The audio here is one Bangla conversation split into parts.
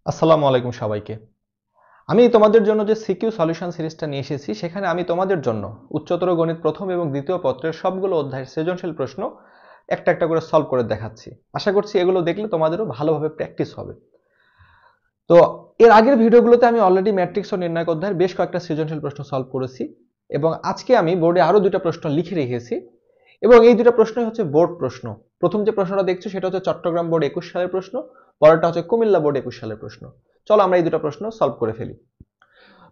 আসসালামু আলাইকুম সবাইকে। আমি তোমাদের জন্য যে সিকিউ সলিউশন সিরিজটা নিয়ে এসেছি সেখানে আমি তোমাদের জন্য উচ্চতর গণিত প্রথম এবং দ্বিতীয় পত্রের সবগুলো অধ্যায়ের সৃজনশীল প্রশ্ন একটা একটা করে সলভ করে দেখাচ্ছি। আশা করছি এগুলো দেখলে তোমাদেরও ভালোভাবে প্র্যাকটিস হবে। তো এর আগের ভিডিওগুলোতে আমি অলরেডি ম্যাট্রিক্স ও নির্ণায়ক অধ্যায়ের বেশ কয়েকটা সৃজনশীল প্রশ্ন সলভ করেছি এবং আজকে আমি বোর্ডে আরো দুটো প্রশ্ন লিখে রেখেছি এবং এই দুটো প্রশ্নই হচ্ছে বোর্ড প্রশ্ন। প্রথম যে প্রশ্নটা দেখছো সেটা হচ্ছে চট্টগ্রাম বোর্ড 21 সালের প্রশ্ন, পরেরটা হচ্ছে কুমিল্লা বোর্ড 21 সালের প্রশ্ন। চলো আমরা এই দুটো প্রশ্ন সলভ করে ফেলি।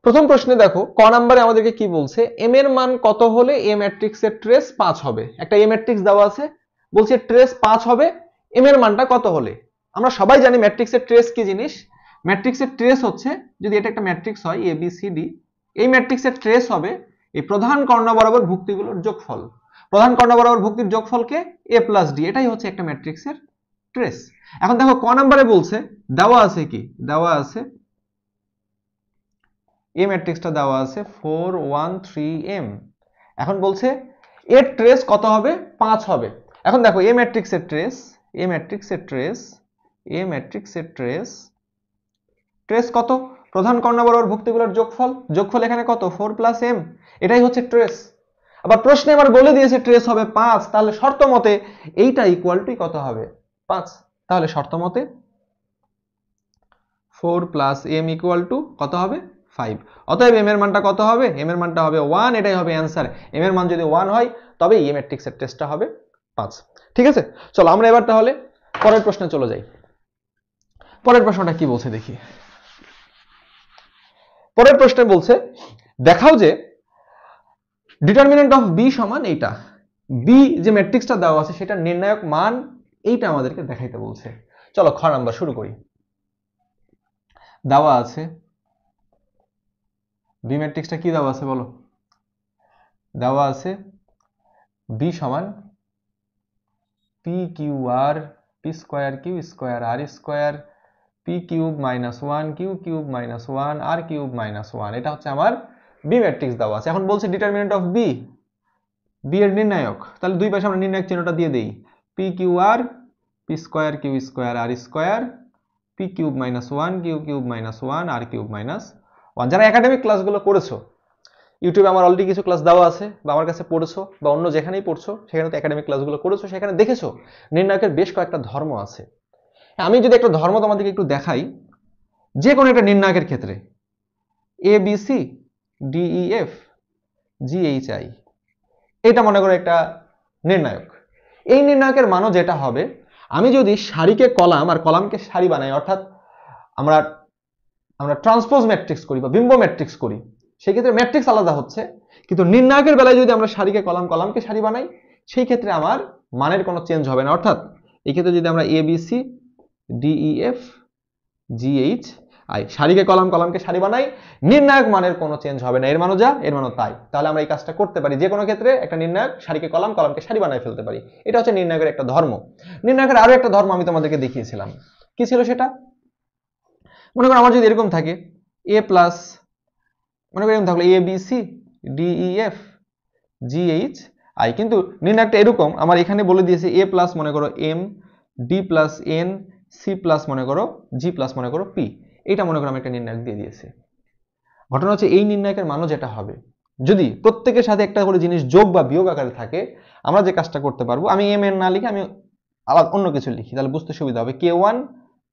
প্রথম প্রশ্নে দেখো ক নম্বরে আমাদেরকে কি বলছে, এম এর মান কত হলে এ ম্যাট্রিক্সের ট্রেস 5 হবে। একটা এ ম্যাট্রিক্স দেওয়া আছে, বলছে ট্রেস 5 হবে, এম এর মানটা কত হলে। আমরা সবাই জানি ম্যাট্রিক্সের ট্রেস কি জিনিস। ম্যাট্রিক্সের ট্রেস হচ্ছে, যদি এটা একটা ম্যাট্রিক্স হয় এ বি সি ডি, এই ম্যাট্রিক্সের ট্রেস হবে এই প্রধান কর্ণ বরাবর ভুক্তিগুলোর যোগফল। প্রধান কর্ণ বরাবর ভুক্তির যোগফলকে এ প্লাস ডি, এটাই হচ্ছে একটা ম্যাট্রিক্সের ট্রেস। এখন দেখো ক নম্বরে বলছে, দেওয়া আছে কি, দেওয়া আছে এই ম্যাট্রিক্সটা দেওয়া আছে 4 1 3 m। এখন বলছে এর ট্রেস কত হবে, 5 হবে। এখন দেখো এ ম্যাট্রিক্সের ট্রেস, এ ম্যাট্রিক্সের ট্রেস, এ ম্যাট্রিক্সের ট্রেস, ট্রেস কত, প্রধান কর্ণ বরাবর ভুক্তিগুলোর যোগফল, যোগফল এখানে কত 4 প্লাস m, এটাই হচ্ছে ট্রেস। আবার প্রশ্নে আবার বলে দিয়েছে ট্রেস হবে 5, তাহলে শর্ত মতে এইটা ইকুয়াল টু কত হবে 5। তাহলে শর্ত মতে 4 প্লাস m ইকুয়াল টু কত হবে 5। অতএব m এর মানটা কত হবে, m এর মানটা হবে 1, এটাই হবে অ্যান্সার। m এর মান যদি 1 হয় তবে এই ম্যাট্রিক্সের টেস্টটা হবে 5। ঠিক আছে, চলো আমরা এবার তাহলে পরের প্রশ্নে চলে যাই। পরের প্রশ্নটা কি বলছে দেখি। পরের প্রশ্নে বলছে দেখাও যে ডিটারমিনেন্ট অফ বি সমান এইটা, বি যে ম্যাট্রিক্সটা দেওয়া আছে সেটা নির্ণায়ক মান এইটা আমাদেরকে দেখাইতে বলছে। চলো খ নাম্বার শুরু করি। দেওয়া আছে বি ম্যাট্রিক্সটা কি দেওয়া আছে বলো। দেওয়া আছে বি সমান P Q R P square Q square R square P cube minus 1 Q cube minus 1 R cube minus 1, এটা হচ্ছে আমার বি ম্যাট্রিক্স দেওয়া আছে। এখন বলছে ডিটারমিনেন্ট অফ বি, বি এর নির্ণায়ক, তাহলে দুই পাশে আমরা নির্ণায়ক চিহ্নটা দিয়ে দেই, P Q R P square Q square R square P cube minus 1 Q cube minus 1 R cube minus 1। যারা একাডেমিক ক্লাসগুলো করেছো, ইউটিউবে আমার অলরেডি কিছু ক্লাস দেওয়া আছে, বা আমার কাছে পড়েছো, বা অন্য যেখানেই পড়ছো সেখানে তো একাডেমিক ক্লাসগুলো করেছো, সেখানে দেখেছো নির্ণায়কের বেশ কয়েকটা ধর্ম আছে। আমি যদি একটা ধর্ম তোমাদেরকে একটু দেখাই, যে কোনো একটা নির্ণায়কের ক্ষেত্রে A B C D E F G H I, এটা মনে করো একটা নির্ণায়ক। এই নির্ণায়কের মানও যেটা হবে, আমি যদি সারিকে কলাম আর কলামকে সারি বানাই, অর্থাৎ আমরা আমরা ট্রান্সপোজ ম্যাট্রিক্স করি বা বিম্ব ম্যাট্রিক্স করি, সেই ক্ষেত্রে ম্যাট্রিক্স আলাদা হচ্ছে, কিন্তু নির্ণায়কের বেলায় যদি আমরা সারিকে কলাম কলামকে সারি বানাই, সেই ক্ষেত্রে আমার মানের কোনো চেঞ্জ হবে না। অর্থাৎ এই ক্ষেত্রে যদি আমরা A B C D E F G H I সারিকে কলাম কলামকে সারি বানাই, নির্ণায়ক মানের কোনো চেঞ্জ হবে না, এর মানও যা এর মানও তাই। তাহলে আমরা এই কাজটা করতে পারি, যে কোনো ক্ষেত্রে একটা নির্ণায়ক সারিকে কলাম কলামকে সারি বানাই ফেলতে পারি। এটা হচ্ছে নির্ণায়কের একটা ধর্ম। নির্ণায়কের আরো একটা ধর্ম আমি তোমাদেরকে দেখিয়েছিলাম, কি ছিল সেটা, মনে করো আমার যদি এরকম থাকে এ প্লাস, মনে করি এরকম থাকলো A B C D E F G H I, কিন্তু নির্ণায়কটা এরকম, আমার এখানে বলে দিয়েছে এ প্লাস মনে করো M, D plus N, C plus মনে করো জি প্লাস মনে করো পি, এটা মনে করো আমি একটা নির্ণায়ক দিয়ে দিয়েছে। ঘটনা হচ্ছে এই নির্ণায়কের মানও যেটা হবে, যদি প্রত্যেকের সাথে একটা করে জিনিস যোগ বা বিয়োগ আকারে থাকে, আমরা যে কাজটা করতে পারবো, আমি এম এন না লিখে আমি আলাদা অন্য কিছু লিখি, তাহলে বুঝতে সুবিধা হবে। কে ওয়ান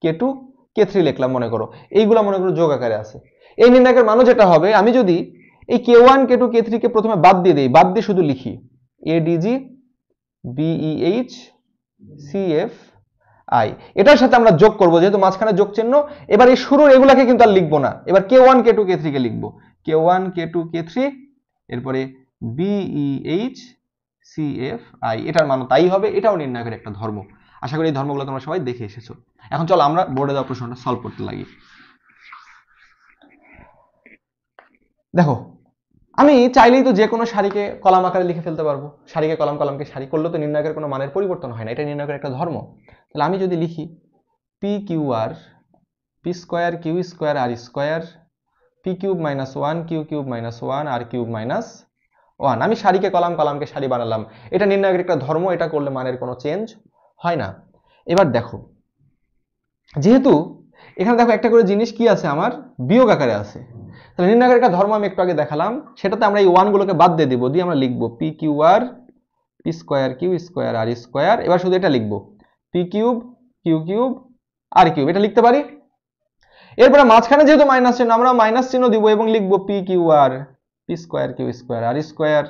কে টু কে থ্রি লিখলাম, মনে করো এইগুলো মনে করো যোগ আকারে আছে। এই নির্ণায়কের মানও যেটা হবে, আমি যদি এই কে ওয়ান কে টু কে থ্রি কে প্রথমে বাদ দিয়ে দিই, বাদ দিয়ে শুধু লিখি এ ডিজি বিইএইচ সিএফ আই, এটার সাথে আমরা যোগ করব, যেহেতু মাঝখানে যোগ চিহ্ন। এবার এই শুরুর এগুলাকে কিন্তু আর লিখবো না, এবার কে ওয়ান কে টু কে থ্রি কে লিখবো, কে ওয়ান কে টু কে থ্রি, এরপরে বিইএইচ সিএফ আই, এটার মানও তাই হবে। এটাও নির্ণায়কের একটা ধর্ম। আশা করি এই ধর্মগুলো তোমরা সবাই দেখে এসেছো। এখন চলো আমরা বোর্ডে দেওয়া প্রশ্নটা সলভ করতে লাগি। দেখো আমি চাইলেই তো যে কোনো সারিকে কলাম আকারে লিখে ফেলতে পারবো, সারিকে কলাম কলামকে সারি করলে তো নির্ণায়কের কোনো মানের পরিবর্তন হয় না, এটা নির্ণায়কের একটা ধর্ম। তাহলে আমি যদি লিখি P Q R P square Q square R square P cube minus 1 Q cube minus 1 R cube minus 1, আমি সারিকে কলাম কলামকে সারি বানালাম, এটা নির্ণায়কের একটা ধর্ম, এটা করলে মানের কোনো চেঞ্জ হয় না। এবার দেখো, যেহেতু এখানে দেখো একটা করে জিনিস কি আছে আমার বিয়োগ আকারে আছে। তাহলে নির্ণায়কের একটা ধর্ম আমি একটু আগে দেখালাম, সেটাতে আমরা এই ওয়ান গুলোকে বাদ দিয়ে দিব, দিয়ে আমরা লিখবো P Q R P square Q square R square. এবার শুধু এটা লিখবো পি কিউব কিউ কিউব আর কিউব, এটা লিখতে পারি। এরপরে মাঝখানে যেহেতু মাইনাস চিহ্ন, আমরা মাইনাস চিহ্ন দিব এবং লিখবো P Q R P square Q square R square.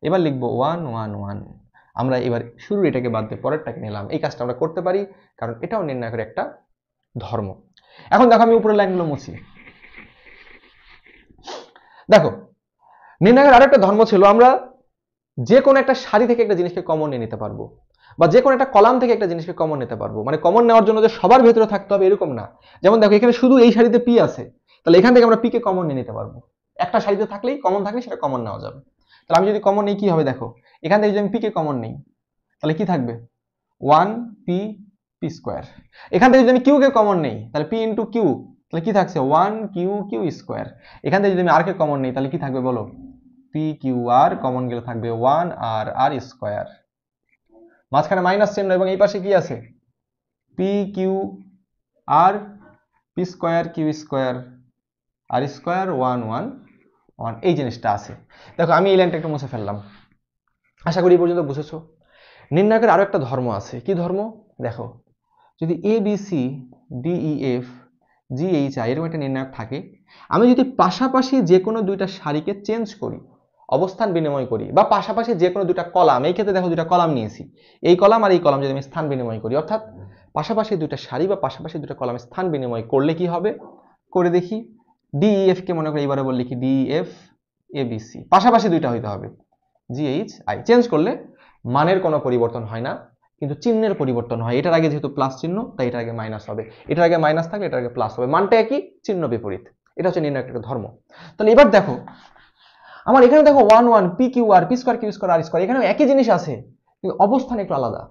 এবার লিখবো 1 1 1। আমরা এবার শুরু এটাকে বাদ দিয়ে পরেরটাকে নিলাম। এই কাজটা আমরা করতে পারি কারণ এটাও নির্ণায়কের একটা ধর্ম। এখন দেখো আমি উপরের লাইনগুলো মুছি। দেখো নির্ণায়কের আরেকটা ধর্ম ছিল, আমরা যে কোনো একটা সারি থেকে একটা জিনিসকে কমন নিয়ে নিতে পারবো, বা যে কোনো একটা কলাম থেকে একটা জিনিসকে কমন নিতে পারবো। মানে কমন নেওয়ার জন্য যে সবার ভেতরে থাকতে হবে এরকম না। যেমন দেখো এখানে শুধু এই সারিতে পি আছে, তাহলে এখান থেকে আমরা পি কে কমন নিয়ে নিতে পারবো। একটা সারিতে থাকলেই কমন থাকলে সেটা কমন নেওয়া যাবে। তাহলে আমি যদি কমন নিই কি হবে, দেখো এখান থেকে যদি আমি পি কে কমন নিই তাহলে কি থাকবে 1 পি পি স্কোয়ার। এখান থেকে যদি আমি কিউ কে কমন নেই তাহলে পি ইন্টু কিউ, তাহলে কি থাকছে 1 কিউ কিউ স্কোয়ার। এখান থেকে যদি আমি আর কে কমন নেই তাহলে কি থাকবে বলো, পি কিউ আর কমন গেলে থাকবে 1 আর আর স্কোয়ার, মাঝখানে মাইনাস চিহ্ন এবং এই পাশে কি আছে P Q R P square Q square R square 1 1 1, এই জিনিসটা আছে। দেখো আমি এই লাইনটা একটু মুছে ফেললাম। আশা করি এই পর্যন্ত বুঝেছো। নির্ণায়কের আরো একটা ধর্ম আছে, কি ধর্ম দেখো, যদি A B C D E F G H I এরকম একটা নির্ণায়ক থাকে, আমি যদি পাশাপাশি যে কোনো দুইটা সারিকে চেঞ্জ করি, অবস্থান বিনিময় করি, বা পাশাপাশি যে কোনো দুইটা কলাম, এই ক্ষেত্রে দেখো দুইটা কলাম নিয়েছি, এই কলাম আর এই কলাম যদি আমি স্থান বিনিময় করি, অর্থাৎ পাশাপাশি দুইটা সারি বা পাশাপাশি দুইটা কলামে স্থান বিনিময় করলে কি হবে, করে দেখি। ডি ই এফ কে মনে করি এবারে বললি কি D F A B C, পাশাপাশি দুইটা হইতে হবে, জি এইচ আই। চেঞ্জ করলে মানের কোনো পরিবর্তন হয় না, কিন্তু চিহ্নের পরিবর্তন হয়। এটার আগে যেহেতু প্লাস চিহ্ন তাই এটার আগে মাইনাস হবে, এটার আগে মাইনাস থাকলে এটার আগে প্লাস হবে, মানটা একই, চিহ্ন বিপরীত। এটা হচ্ছে নির্ণায়কের একটা ধর্ম। তাহলে এবার দেখো আমার এখানে দেখো 1 1 P Q R P square Q square R square, এখানে একই জিনিস আছে কিন্তু অবস্থান একটু আলাদা।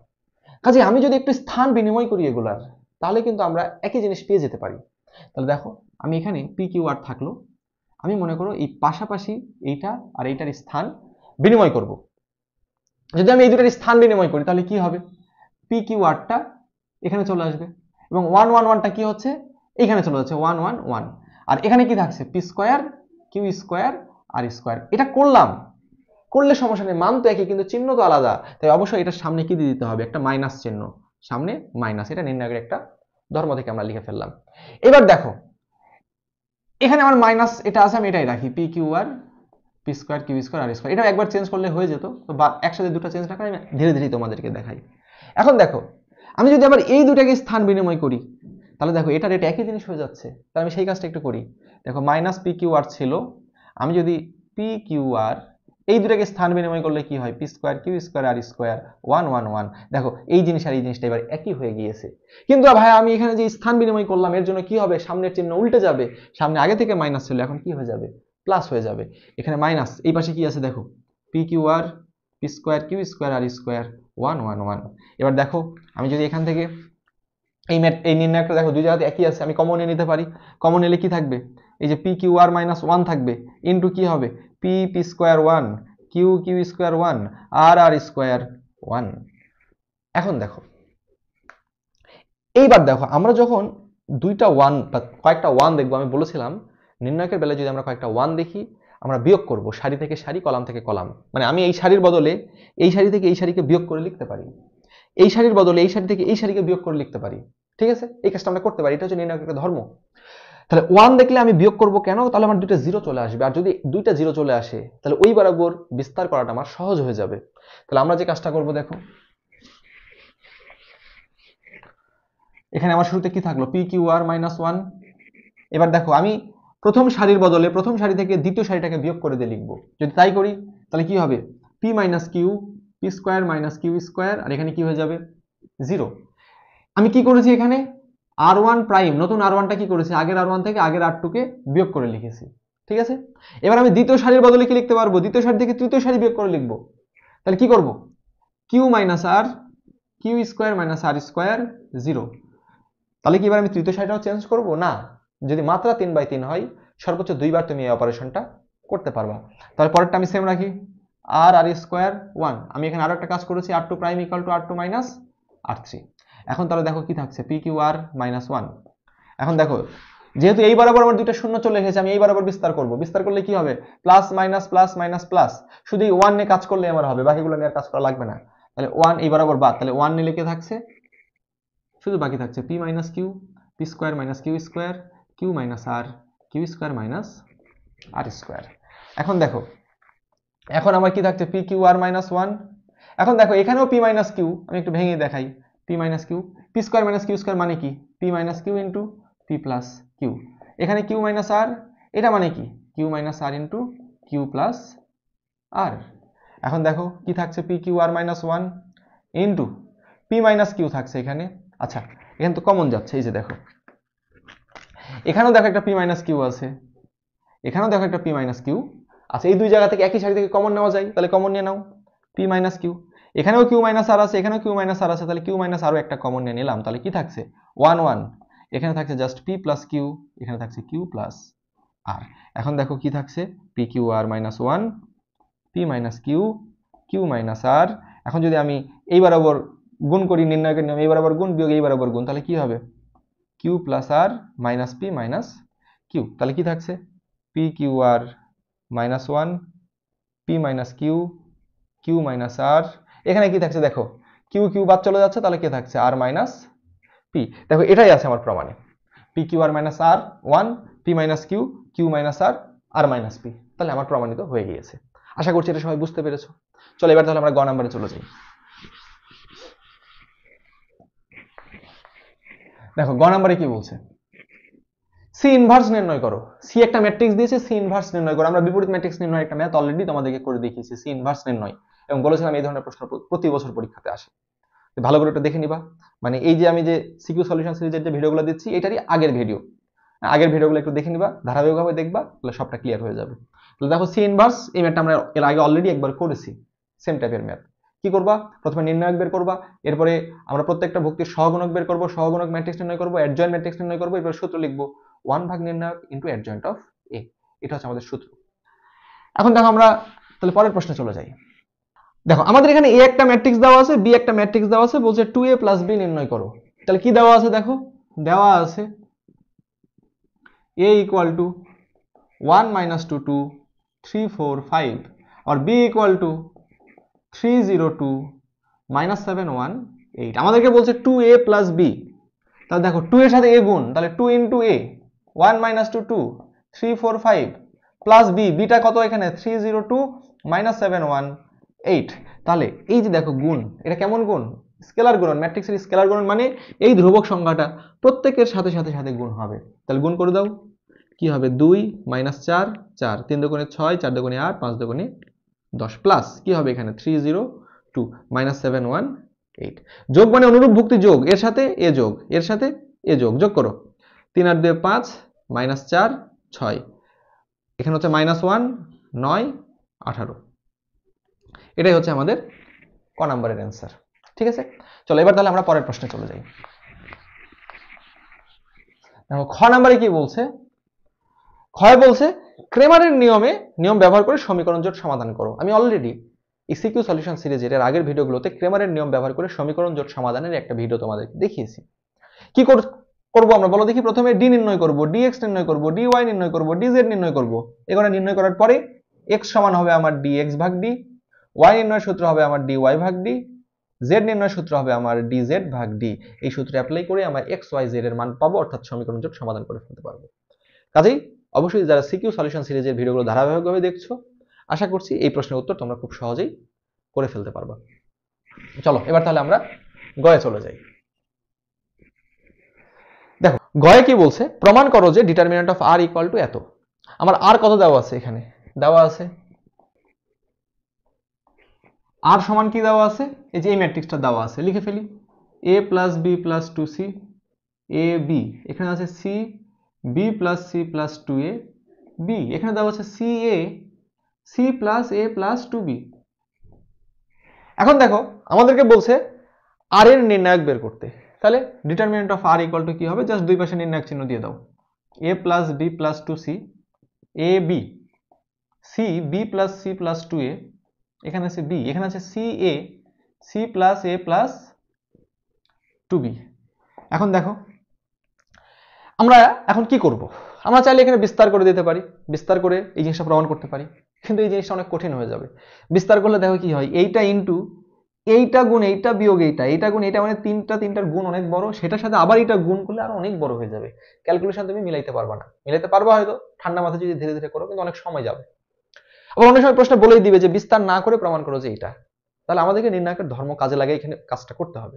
কাজে আমি যদি একটু স্থান বিনিময় করি এগুলার, তাহলে কিন্তু আমরা একই জিনিস পেয়ে যেতে পারি। তাহলে দেখো আমি এখানে পি কিউ আর থাকলো, আমি মনে করো এই পাশাপাশি এইটা আর এইটার স্থান বিনিময় করব। যদি আমি এই দুটার স্থান বিনিময় করি তাহলে কি হবে, পি কিউ আরটা এখানে চলে আসবে এবং 1 1 1টা কি হচ্ছে এখানে চলে যাচ্ছে 1 1 1, আর এখানে কি থাকছে P square Q square R square. এটা করলাম, করলে সমস্যা নেই, মান তো একই কিন্তু চিহ্ন তো আলাদা, তাই অবশ্যই এটার সামনে কি দিয়ে দিতে হবে, একটা মাইনাস চিহ্ন, সামনে মাইনাস। এটা নির্ণায়কের একটা ধর্ম থেকে আমরা লিখে ফেললাম। এবার দেখো এখানে আমার মাইনাস এটা আছে, আমি এটাই রাখি P Q R P square Q square R square. এটা একবার চেঞ্জ করলে হয়ে যেত, তো বা একসাথে দুটো চেঞ্জ না করে আমি ধীরে ধীরে তোমাদেরকে দেখাই। এখন দেখো আমি যদি আবার এই দুটাকে স্থান বিনিময় করি তাহলে দেখো এটা রেট একই জিনিস হয়ে যাচ্ছে। তাহলে আমি সেই কাজটা একটু করি। দেখো মাইনাস পি কিউ আর ছিল, আমি যদি পি কিউ আর এই দুটাকে স্থান বিনিময় করলে কি হয়, P square Q square R square 1 1 1। দেখো এই জিনিস আর এই জিনিসটা এবার একই হয়ে গিয়েছে। কিন্তু ভাই আমি এখানে যে স্থান বিনিময় করলাম এর জন্য কি হবে, সামনের চিহ্ন উল্টে যাবে, সামনে আগে থেকে মাইনাস ছিল এখন কি হয়ে যাবে, প্লাস হয়ে যাবে। এখানে মাইনাস, এই পাশে কি আছে দেখো P Q R P square Q square R square 1 1 1। এবার দেখো আমি যদি এখান থেকে এই নির্ণায়কটা দেখো দুই জায়গাতে একই আছে, আমি কমন নিয়ে নিতে পারি। কমন নিলে কি থাকবে, এই যে পি কিউ আর মাইনাস 1 থাকবে, ইন্টু কি হবে P P square 1 Q Q square 1 R R square 1। এখন দেখো এইবার দেখো আমরা যখন দুইটা ওয়ান বা কয়েকটা ওয়ান দেখবো, আমি বলেছিলাম নির্ণায়কের বেলায় যদি আমরা কয়েকটা ওয়ান দেখি আমরা বিয়োগ করব, সারি থেকে সারি কলাম থেকে কলাম। মানে আমি এই সারির বদলে এই সারি থেকে এই সারিকে বিয়োগ করে লিখতে পারি, এই সারির বদলে এই সারি থেকে এই সারিকে বিয়োগ করে লিখতে পারি। ঠিক আছে, এই কাজটা আমরা করতে পারি, এটা হচ্ছে নির্ণায়কের একটা ধর্ম। তাহলে ওয়ান দেখলে আমি বিয়োগ করব কেন, তাহলে আমার দুইটা জিরো চলে আসবে, আর যদি দুইটা জিরো চলে আসে তাহলে ওই বরাবর বিস্তার করাটা আমার সহজ হয়ে যাবে। তাহলে আমরা যে কাজটা করব দেখো এখানে আমার শুরুতে কি থাকলো পি কিউ আর মাইনাস 1। এবার দেখো আমি প্রথম সারির বদলে প্রথম সারি থেকে দ্বিতীয় সারিটাকে বিয়োগ করে দিয়ে লিখবো। যদি তাই করি তাহলে কি হবে P minus Q P square minus Q square, আর এখানে কি হয়ে যাবে 0। আমি কি করেছি এখানে আর ওয়ান প্রাইম, নতুন আর ওয়ানটা কি করেছি আগের আর ওয়ান থেকে আগের আর টুকে বিয়োগ করে লিখেছি। ঠিক আছে, এবার আমি দ্বিতীয় সারির বদলে কি লিখতে পারবো, দ্বিতীয় সারি থেকে তৃতীয় সারি বিয়োগ করে লিখবো। তাহলে কি করব Q minus R Q square minus R square 0। তাহলে কি এবার আমি তৃতীয় সারিটাও চেঞ্জ করব না, যদি মাত্রা 3/3 হয় সর্বোচ্চ 2 বার তুমি এই অপারেশনটা করতে পারবা। তাহলে পরেরটা আমি সেম রাখি আর আর স্কোয়ার 1। আমি এখানে আরো একটা কাজ করেছি R two prime equal to R two minus R 3। এখন তাহলে দেখো কি থাকছে পি কিউ আর মাইনাস 1, এখন দেখো যেহেতু এই বরাবর আমার দুইটা শূন্য চলে এসেছে, আমি এই বরাবর বিস্তার করব। বিস্তার করলে কি হবে? Plus minus plus minus plus. শুধু এই 1 নিয়ে কাজ করলে আমার হবে, বাকিগুলো নিয়ে আর কাজ করা লাগবে না। তাহলে 1 এই বরাবর বাদ, তাহলে 1 নিলে কি থাকছে? শুধু বাকি থাকছে p minus Q, P square minus Q square, Q minus R, Q square minus R square. এখন দেখো, এখন আমার কি থাকছে? P Q R minus 1। এখন দেখো এখানেও পি মাইনাস কিউ, আমি একটু ভেঙে দেখাই। P minus Q, P square minus Q square মানে কি? P minus Q into P plus Q. এখানে কিউ মাইনাস আর, এটা মানে কি? Q minus R into Q plus R. এখন দেখো কি থাকছে? P Q R minus 1 into P minus Q থাকছে এখানে। আচ্ছা, এখানে তো কমন যাচ্ছে, এই যে দেখো এখানেও দেখো একটা পি মাইনাস কিউ আছে, এখানেও দেখো একটা পি মাইনাস কিউ। আচ্ছা, এই দুই জায়গা থেকে একই সারি থেকে কমন নেওয়া যায়, তাহলে কমন নিয়ে নাও পি মাইনাস কিউ। এখানেও কিউ মাইনাস আর আছে, এখানেও কিউ মাইনাস আর আছে, তাহলে কিউ মাইনাস আরও একটা কমন নিয়ে নিলাম। তাহলে কি থাকছে? 1 1। এখানে থাকছে জাস্ট পি প্লাস কিউ, এখানে থাকছে কিউ প্লাস আর। এখন দেখো কি থাকছে? P Q R minus 1, P minus Q, Q minus R. এখন যদি আমি এই বরাবর গুণ করি, নির্ণয়কের নিয়ম, এই বরাবর গুণ বিয়োগ এই বরাবর গুণ, তাহলে কি হবে? Q plus R minus P minus Q. তাহলে কি থাকছে? P Q R minus 1, P minus Q, Q minus R. এখানে কি থাকছে দেখো? কিউ কিউ বাদ চলে যাচ্ছে, তাহলে কি থাকছে? R minus P. দেখো এটাই আছে আমার প্রমাণে, P Q R minus R 1, P minus Q, Q minus R, R minus P. তাহলে আমার প্রমাণিত হয়ে গিয়েছে। আশা করছি এটা সবাই বুঝতে পেরেছো। চলো এবার তাহলে আমরা গ নাম্বারে চলে যাই। দেখো গ নাম্বারে কি বলছে? সি ইনভার্স নির্ণয় করো। সি একটা ম্যাট্রিক্স দিয়েছে, সি ইনভার্স নির্ণয় করো। আমরা বিপরীত ম্যাট্রিক্স নির্ণয় একটা ম্যাথ অলরেডি তোমাদেরকে করে দেখিয়েছি, সি ইনভার্স নির্ণয়, এবং বলেছিলাম এই ধরনের প্রশ্ন প্রতি বছর পরীক্ষাতে আসে। ভালো করে একটু দেখে নিবা। মানে এই যে আমি যে সিকিউ সলিউশন সিরিজের যে ভিডিওগুলো দিচ্ছি, এটারই আগের ভিডিও, আগের ভিডিওগুলো একটু দেখে নিবা, ধারাবাহিকভাবে দেখবা, তাহলে সবটা ক্লিয়ার হয়ে যাবে। তাহলে দেখো সি ইনভার্স, এই ম্যাথটা আমরা এর আগে অলরেডি একবার করেছি, সেম টাইপের ম্যাথ। কি করবা? প্রথমে নির্ণায়ক বের করবা, এরপরে আমরা প্রত্যেকটা ভুক্তির সহগুণক বের করব, সহগুণক ম্যাট্রিক্স নির্ণয় করব, অ্যাডজয়েন্ট ম্যাট্রিক্স নির্ণয় করব, এরপর সূত্র লিখবো 1 ভাগ নির্ণায়ক ইনটু অ্যাডজয়েন্ট অফ এ। এটা হচ্ছে আমাদের সূত্র। এখন দেখো আমরা তাহলে পরের প্রশ্নে চলে যাই। দেখো আমাদের এখানে এ একটা ম্যাট্রিক্স দেওয়া আছে, বি একটা ম্যাট্রিক্স দেওয়া আছে, বলছে 2a + b নির্ণয় করো। তাহলে কি দেওয়া আছে? দেখো দেওয়া আছে a = 1 - 2 2 3 4 5 और b = 3 0 2 -7 1 8। আমাদেরকে বলছে 2a + b। তাহলে দেখো 2 এর সাথে a গুণ, তাহলে 2 * a, 1 - 2 2 3 4 5 প্লাস b, বিটা কত এখানে? 3 0 2 -7 1 8। তাহলে এই যে দেখো গুণ, এটা কেমন গুণ? স্কেলার গুণন। ম্যাট্রিক্সের স্কেলার গুণন মানে এই ধ্রুবক সংখ্যাটা প্রত্যেকের সাথে সাথে সাথে গুণ হবে। তাহলে গুণ করে দাও, কি হবে? 2 - 4 4, 3 দুগুণে 6, 4 দুগুণে 8, 5 দুগুণে 10 প্লাস কি হবে এখানে? 3 0 2 -7 1 8। যোগ মানে অনুরূপ ভুক্তি যোগ, এর সাথে এ যোগ, এর সাথে এ যোগ, যোগ করো। 3 আর 2 5 -4 6, এখানে হচ্ছে -1 9 18। এটাই হচ্ছে আমাদের ক নাম্বারের অ্যান্সার। ঠিক আছে, চলো এবার তাহলে আমরা পরের প্রশ্নে চলে যাই। দেখো খ নাম্বারে কি বলছে? ক্ষয় বলছে ক্রেমারের নিয়ম ব্যবহার করে সমীকরণ জোট সমাধান করো। আমি অলরেডি সিকিউ সলিউশন সিরিজের এর আগের ভিডিওগুলোতে ক্রেমারের নিয়ম ব্যবহার করে সমীকরণ জোট সমাধানের একটা ভিডিও তোমাদেরকে দেখিয়েছি। কি করব আমরা বলো দেখি? প্রথমে ডি নির্ণয় করব, ডিএক্স নির্ণয় করব, ডিওয়াই নির্ণয় করব, ডিজেড নির্ণয় করব। এগুলো নির্ণয় করার পরে এক্স সমান হবে আমার ডিএক্স ভাগ ডি, ওয়াই নির্ণয়ের সূত্র হবে আমার ডিওয়াই ভাগ ডি, জেড নির্ণয়ের সূত্র হবে আমার ডিজেড ভাগ ডি। এই সূত্র অ্যাপ্লাই করে আমরা এক্স ওয়াই জেড এর মান পাবো, অর্থাৎ সমীকরণ জোট সমাধান করে ফেলতে পারবো। কাজেই অবশ্যই যারা সিকিউ সলিউশন সিরিজের ভিডিওগুলো ধারাবাহিকভাবে দেখছো, আশা করছি এই প্রশ্নের উত্তর তোমরা খুব সহজেই করে ফেলতে পারবা। চলো এবার তাহলে আমরা গয়ে চলে যাই। দেখো গয়ে কি বলছে? প্রমাণ করো যে determinant of R equal to এত। আমার আর কত দেওয়া আছে? এখানে দেওয়া আছে আর সমান কি দেওয়া আছে? এই যে এই ম্যাট্রিক্সটা দেওয়া আছে, লিখে ফেলি। a + b + 2c a b, এখানে আছে c b + c + 2a b, এখানে দেওয়া আছে c a c + a + 2b। এখন দেখো আমাদেরকে বলছে আর এর নির্ণায়ক বের করতে। তাহলে determinant of R equal to কি হবে? জাস্ট দুই পাশে নির্ণায়ক চিহ্ন দিয়ে দাও। a + b + 2c a b, c b + c + 2a, এখানে আছে b, এখানে আছে c a c + a + 2b। এখন দেখো আমরা এখন কি করব? আমরা চাইলে এখানে বিস্তার করে দিতে পারি, বিস্তার করে এই জিনিসটা প্রমাণ করতে পারি, কিন্তু এই জিনিসটা অনেক কঠিন হয়ে যাবে। বিস্তার করলে দেখো কি হয়, এইটা ইন্টু এইটা গুণ এইটা বিয়োগ এইটা, এইটা গুণ এইটা, মানে তিনটার গুণ অনেক বড়, সেটার সাথে আবার এটা গুণ করলে আরো অনেক বড় হয়ে যাবে। ক্যালকুলেশন তুমি মিলাইতে পারবা না, মিলাইতে পারবা হয়তো ঠান্ডা মাথায় যদি ধীরে ধীরে করো, কিন্তু অনেক সময় যাবে। আবার অনেক সময় প্রশ্ন বলেই দিবে যে বিস্তার না করে প্রমাণ করো যে এইটা, তাহলে আমাদেরকে নির্ণায়কের ধর্ম কাজে লাগে এখানে কাজটা করতে হবে।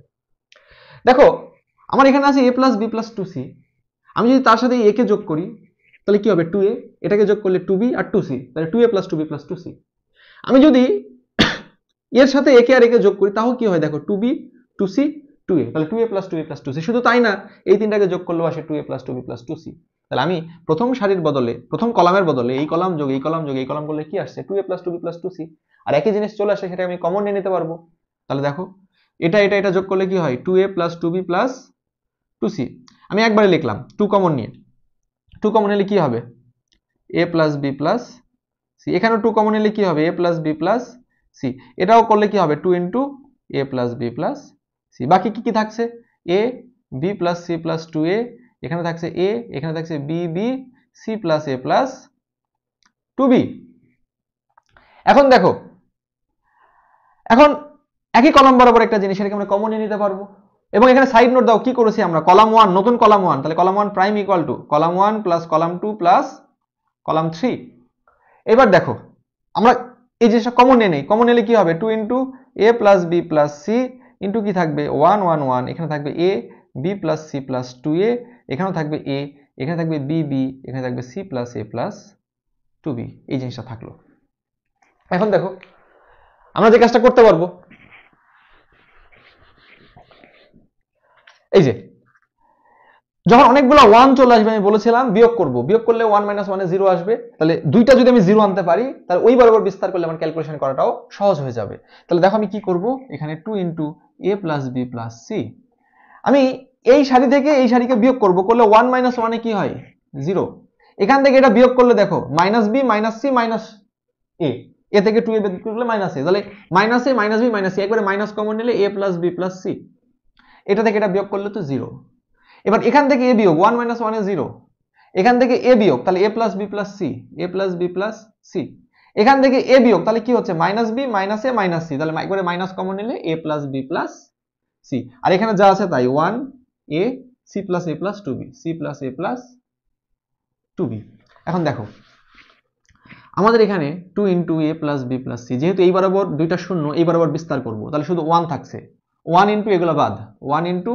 দেখো আমার এখানে আছে a plus B plus 2c, আমি যদি তার সাথে a কে যোগ করি তাহলে কি হবে 2a, এটাকে যোগ করলে 2b আর 2c, তাহলে 2a plus 2b plus 2c। আমি যদি এর সাথে a কে আর a কে যোগ করি তাহলে কি হয় দেখো 2b 2c 2a, তাহলে 2a plus 2b plus 2c। শুধু তাই না, এই তিনটাকে যোগ করলেও আসে 2a plus 2b plus 2c। তাহলে আমি প্রথম সারির বদলে, প্রথম কলামের বদলে এই কলাম যোগ এই কলাম যোগ এই কলাম করলে কি আসছে 2a plus 2b plus 2c, আর একই জিনিস চলে আসে, সেটা আমি কমন নিয়ে নিতে পারবো। তাহলে দেখো এটা যোগ করলে কি হয় 2a plus 2b plus 2c। আমি একবারে লিখলাম 2 কমন নিয়ে, 2 কমন নিলে কি হবে a plus b plus c, এখানেও 2 কমন নিলে কি হবে a plus b plus c, এটাও করলে কি হবে 2 into a plus b plus c। বাকি কি কি থাকছে a b plus c plus 2a, এখানে থাকছে a, এখানে থাকছে b b c plus a plus 2b। এখন দেখো, এখন একই কলাম বরাবর একটা জিনিস, এটাকে আমরা কমন নিয়ে নিতে পারবো। এবং এখানে সাইড নোট দাও, কি করেছি আমরা কলাম 1, নতুন কলাম 1, তাহলে column 1 prime equal two column 1 plus column 2 plus column 3। এবার দেখো আমরা এই জিনিসটা কমন নিয়ে নেই, কমন নিলে কি হবে 2 into a plus b plus c into কি থাকবে 1 1 1, এখানে থাকবে a b plus c plus 2a, এখানেও থাকবে a, এখানে থাকবে b b, এখানে থাকবে c plus a plus 2b। এই জিনিসটা থাকলো। এখন দেখো আমরা যে কাজটা করতে পারবো, এই যে যখন অনেকগুলো 1 চলে আসবে আমি বলেছিলাম বিয়োগ করব, বিয়োগ করলে 1 মাইনাস 1 এ 0 আসবে, তাহলে দুইটা যদি আমি 0 আনতে পারি তাহলে ওই বরাবর বিস্তার করলে আমার ক্যালকুলেশন করাটাও সহজ হয়ে যাবে। তাহলে দেখো আমি কি করব, এখানে 2 into a plus b plus c, আমি এই সারি থেকে এই সারিকে বিয়োগ করব, করলে 1 মাইনাস 1 এ কি হয় 0, এখান থেকে এটা বিয়োগ করলে দেখো minus b minus c minus a, এ থেকে 2 এ বিয়োগ করলে মাইনাস a, তাহলে minus a minus b minus c, একবারে মাইনাস কমন নিলে a plus b plus c, এটা থেকে এটা বিয়োগ করলে তো 0। এবার এখান থেকে a বিয়োগ 1 মাইনাস 1 এ 0, এখান থেকে a বিয়োগ তাহলে a plus b plus c, a plus b plus c, এখান থেকে a বিয়োগ তাহলে কি হচ্ছে minus b minus a minus c, তাহলে একবারে মাইনাস কমন নিলে a plus b plus c, আর এখানে যা আছে তাই 1 a c plus a plus 2b, c plus a plus 2b। এখন দেখো আমাদের এখানে 2 into a plus b plus c, যেহেতু এই বরাবর দুইটা শূন্য, এই বরাবর বিস্তার করব, তাহলে শুধু 1 থাকছে, 1 ইন্টু এগুলো বাদ, 1 ইন্টু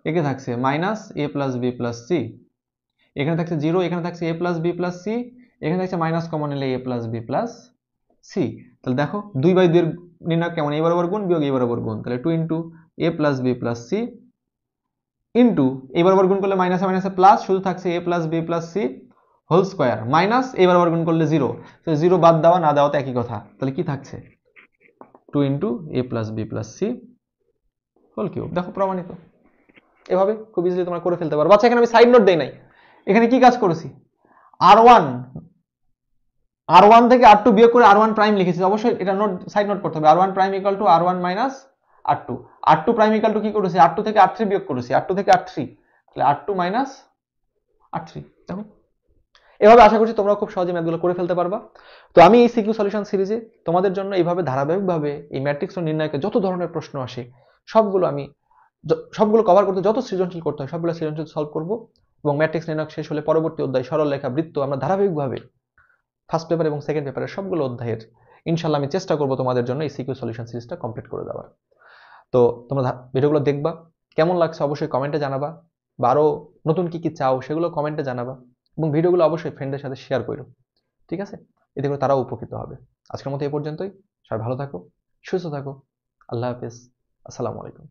একে থাকছে minus a plus b plus c, এখানে থাকছে 0, এখানে থাকছে a plus b plus c, এখানে থাকছে মাইনাস কমন নিলে a plus b plus c। তাহলে দেখো 2/2 এর নির্ণয় কেমন, এই বরাবর গুণ বিয়োগ এই বরাবর গুণ, তাহলে 2 into a plus b plus c into এই বরাবর গুণ করলে মাইনাসে মাইনাসে প্লাস, শুধু থাকছে a plus b plus c whole square, minus এই বরাবর গুণ করলে 0, তো 0 বাদ দেওয়া না দেওয়া তো একই কথা, তাহলে কি থাকছে 2 into a plus b plus c whole cube. দেখো প্রমাণিত, এভাবে খুব ইজিলি তোমরা করে ফেলতে পারো। আচ্ছা এখানে আমি সাইড নোট দেই নাই, এখানে কি কাজ করেছি r1 থেকে r2 বিয়োগ করে r1 প্রাইম লিখেছি, অবশ্যই এটা নোট সাইড নোট করতে হবে, r1 prime equal two r1 minus r2, r2 prime equal to কি করেছি r2 থেকে r3 বিয়োগ করেছি, r2 থেকে r3, তাহলে r2 মাইনাস r3। দেখো এভাবে আশা করছি তোমরা খুব সহজে ম্যাথগুলো করে ফেলতে পারবা। তো আমি এই সিকিউ সলিউশন সিরিজে তোমাদের জন্য এইভাবে ধারাবাহিকভাবে এই ম্যাট্রিক্স ও নির্ণায়কে যত ধরনের প্রশ্ন আসে সবগুলো কভার করতে, যত সৃজনশীল করতে হয় সবগুলো সৃজনশীল সলভ করব, এবং ম্যাট্রিক্স নির্ণয় শেষ হলে পরবর্তী অধ্যায় সরল রেখা বৃত্ত আমরা ধারাবাহিকভাবে ফার্স্ট পেপার এবং সেকেন্ড পেপারের সবগুলো অধ্যায়ের ইনশাআল্লাহ আমি চেষ্টা করব তোমাদের জন্য এই সিকিউ সলিউশন সিরিজটা কমপ্লিট করে দেওয়ার। তো তোমরা ভিডিওগুলো দেখবা, কেমন লাগছে অবশ্যই কমেন্টে জানাবা, বা আরো নতুন কি কি চাও সেগুলো কমেন্টে জানাবা, এবং ভিডিওগুলো অবশ্যই ফ্রেন্ডদের সাথে শেয়ার করো, ঠিক আছে? এতে করে তারাও উপকৃত হবে। আজকের মতো এই পর্যন্তই, সবাই ভালো থাকো, সুস্থ থাকো, আল্লাহ হাফেজ, আসসালামু আলাইকুম।